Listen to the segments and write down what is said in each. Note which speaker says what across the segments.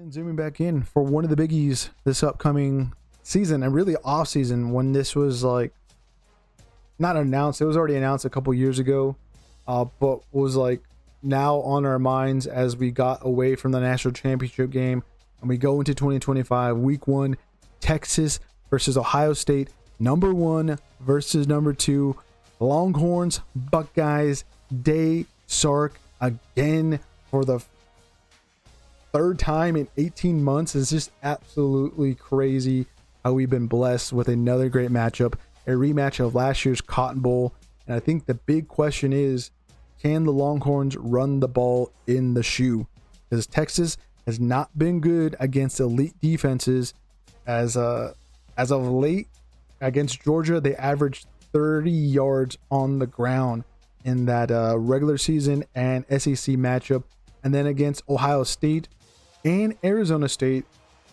Speaker 1: And zooming back in for one of the biggies this upcoming season, and really off season, when this was like not announced, it was already announced a couple years ago, but was like now on our minds as we got away from the national championship game and we go into 2025 week 1, Texas versus Ohio State, number 1 versus number 2, Longhorns, Buckeyes, Day Sark again for the third time in 18 months. Is just absolutely crazy how we've been blessed with another great matchup, a rematch of last year's Cotton Bowl. And I think the big question is, can the Longhorns run the ball in the shoe? Because Texas has not been good against elite defenses. As of late, against Georgia, they averaged 30 yards on the ground in that regular season and SEC matchup. And then against Ohio State and Arizona State,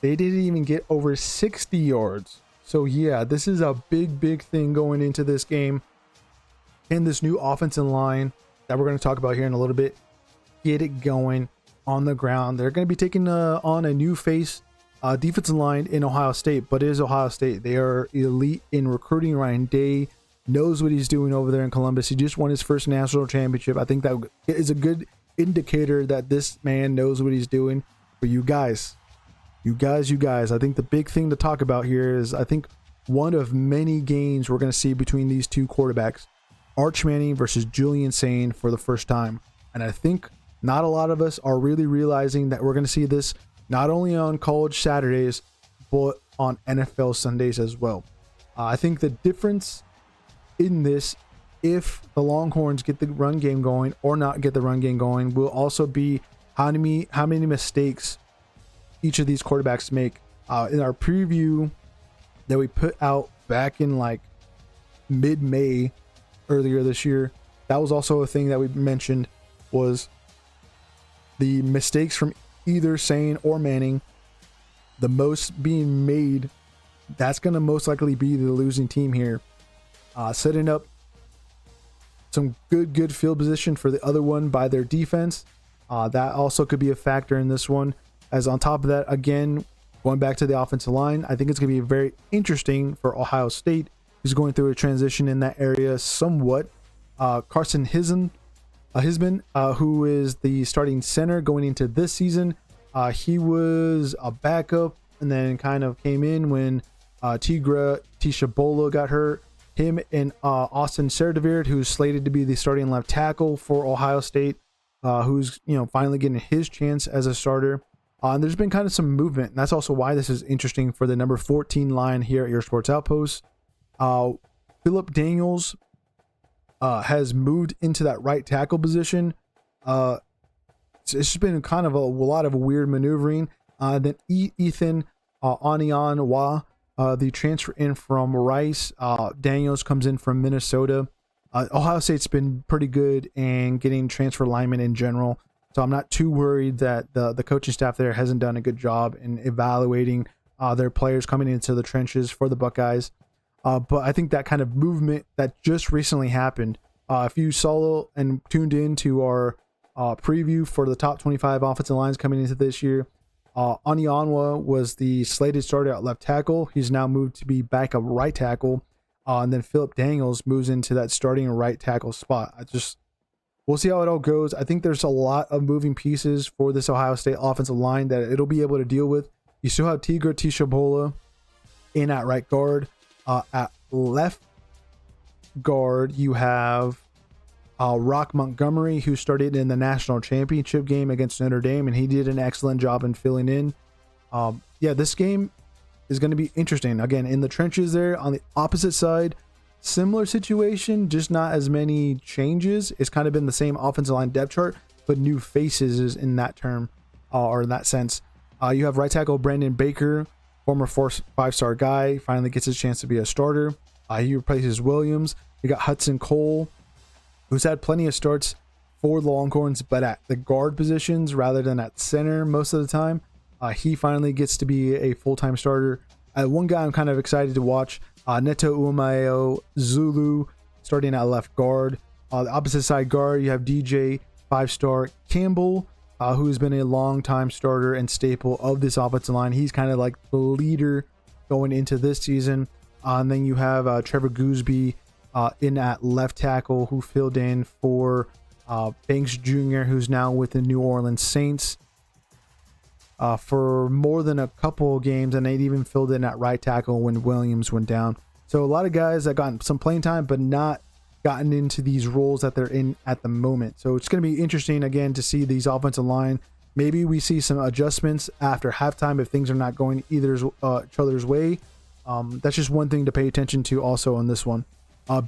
Speaker 1: they didn't even get over 60 yards. So yeah, this is a big thing going into this game. And this new offensive line that we're going to talk about here in a little bit, get it going on the ground. They're going to be taking on a new face defensive line in Ohio State, but it is Ohio State. They are elite in recruiting. Ryan Day knows what he's doing over there in Columbus. He just won his first national championship. I think that is a good indicator that this man knows what he's doing. But you guys, I think the big thing to talk about here is, I think one of many games we're going to see between these two quarterbacks, Arch Manning versus Julian Sain, for the first time. And I think not a lot of us are really realizing that we're going to see this not only on college Saturdays, but on NFL Sundays as well. I think the difference in this, if the Longhorns get the run game going or not get the run game going, will also be how many mistakes each of these quarterbacks make. In our preview that we put out back in like mid-May earlier this year, that was also a thing that we mentioned, was the mistakes from either Sain or Manning, the most being made. That's going to most likely be the losing team here. Setting up some good field position for the other one by their defense. That also could be a factor in this one. As on top of that, again, going back to the offensive line, I think it's going to be very interesting for Ohio State, who's going through a transition in that area somewhat. Carson Hisman, who is the starting center going into this season, he was a backup and then kind of came in when Tisha got hurt. Him and Austin Serdavert, who's slated to be the starting left tackle for Ohio State, who's finally getting his chance as a starter. And there's been kind of some movement, and that's also why this is interesting for the number 14 line here at your Sports Outpost. Philip Daniels has moved into that right tackle position. It's just been kind of a lot of weird maneuvering. Then Ethan Anianwa, the transfer in from Rice. Daniels comes in from Minnesota. Ohio State's been pretty good in getting transfer linemen in general, so I'm not too worried that the coaching staff there hasn't done a good job in evaluating their players coming into the trenches for the Buckeyes. But I think that kind of movement that just recently happened, if you saw and tuned in to our preview for the top 25 offensive lines coming into this year, Anianwa was the slated starter at left tackle. He's now moved to be backup right tackle. And then Philip Daniels moves into that starting right tackle spot. We'll see how it all goes. I think there's a lot of moving pieces for this Ohio State offensive line that it'll be able to deal with. You still have Tigre Tishabola in at right guard. At left guard, you have Rock Montgomery, who started in the national championship game against Notre Dame, and he did an excellent job in filling in. This game is going to be interesting. Again, in the trenches there on the opposite side, similar situation, just not as many changes. It's kind of been the same offensive line depth chart, but new faces in that term, or in that sense. You have right tackle Brandon Baker, former 5-star guy, finally gets his chance to be a starter. He replaces Williams. You got Hudson Cole, who's had plenty of starts for the Longhorns, but at the guard positions rather than at center most of the time. He finally gets to be a full-time starter. One guy I'm kind of excited to watch, Neto Umayo Zulu, starting at left guard. The opposite side guard, you have DJ 5-star Campbell, who's been a long-time starter and staple of this offensive line. He's kind of like the leader going into this season. And then you have Trevor Gooseby in at left tackle, who filled in for Banks Jr., who's now with the New Orleans Saints for more than a couple of games, and they even filled in at right tackle when Williams went down. So a lot of guys that got some playing time, but not gotten into these roles that they're in at the moment. So it's going to be interesting again to see these offensive line. Maybe we see some adjustments after halftime if things are not going each other's way. That's just one thing to pay attention to also on this one.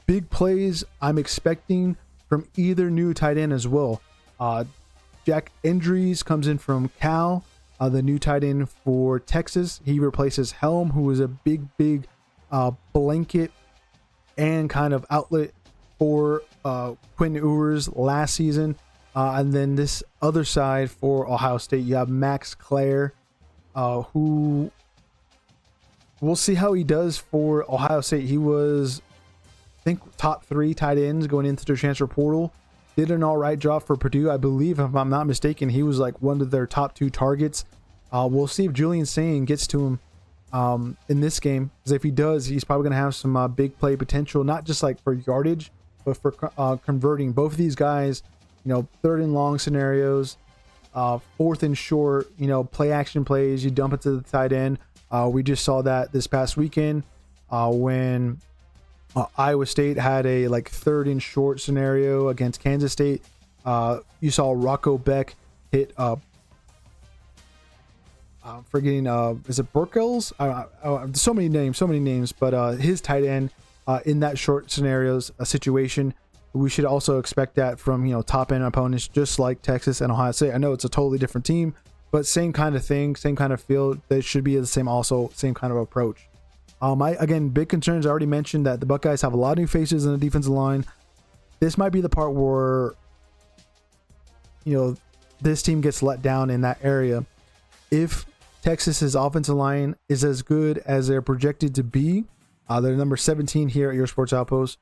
Speaker 1: Big plays I'm expecting from either new tight end as well. Jack Endries comes in from Cal, the new tight end for Texas. He replaces Helm, who was a big blanket and kind of outlet for Quentin Ewers last season. And then this other side for Ohio State, you have Max Clare, who we'll see how he does for Ohio State. He was, I think, top 3 tight ends going into the transfer portal. Did an all right job for Purdue, I believe, if I'm not mistaken. He was like one of their top 2 targets. We'll see if Julian Sain gets to him in this game, because if he does, he's probably going to have some big play potential, not just like for yardage, but for converting. Both of these guys, 3rd and long scenarios, 4th and short, play action plays, you dump it to the tight end. We just saw that this past weekend when Iowa State had a 3rd and short scenario against Kansas State. You saw Rocco Beck hit I'm forgetting, is it Burkels? So many names, but his tight end in that short scenarios situation. We should also expect that from, top end opponents, just like Texas and Ohio State. I know it's a totally different team, but same kind of thing, same kind of feel. They should be the same kind of approach. Again, big concerns. I already mentioned that the Buckeyes have a lot of new faces in the defensive line. This might be the part where, this team gets let down in that area. If Texas's offensive line is as good as they're projected to be, they're number 17 here at Your Sports Outpost.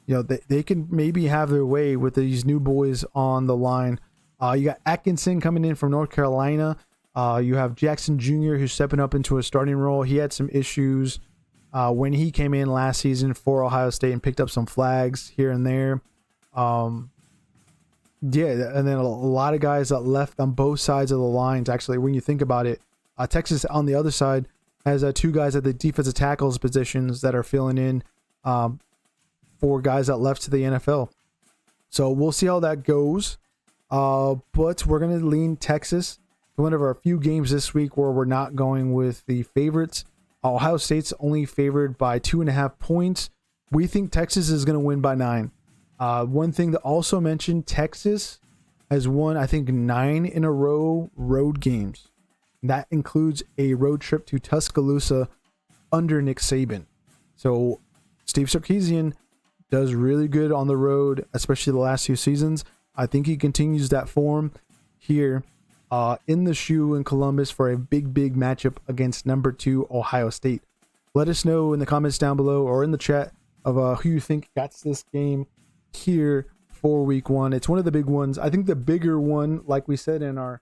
Speaker 1: They can maybe have their way with these new boys on the line. You got Atkinson coming in from North Carolina. You have Jackson Jr., who's stepping up into a starting role. He had some issues when he came in last season for Ohio State and picked up some flags here and there. And then a lot of guys that left on both sides of the lines. Actually, when you think about it, Texas on the other side has 2 guys at the defensive tackles positions that are filling in for guys that left to the NFL. So we'll see how that goes. But we're going to lean Texas to one of our few games this week where we're not going with the favorites. Ohio State's only favored by 2.5 points. We think Texas is going to win by 9. One thing to also mention, Texas has won, I think, 9 in a row road games. That includes a road trip to Tuscaloosa under Nick Saban. So Steve Sarkisian does really good on the road, especially the last 2 seasons. I think he continues that form here in the shoe in Columbus for a big matchup against number 2 Ohio State. Let us know in the comments down below or in the chat of who you think gets this game here for week 1. It's one of the big ones. I think the bigger one, like we said in our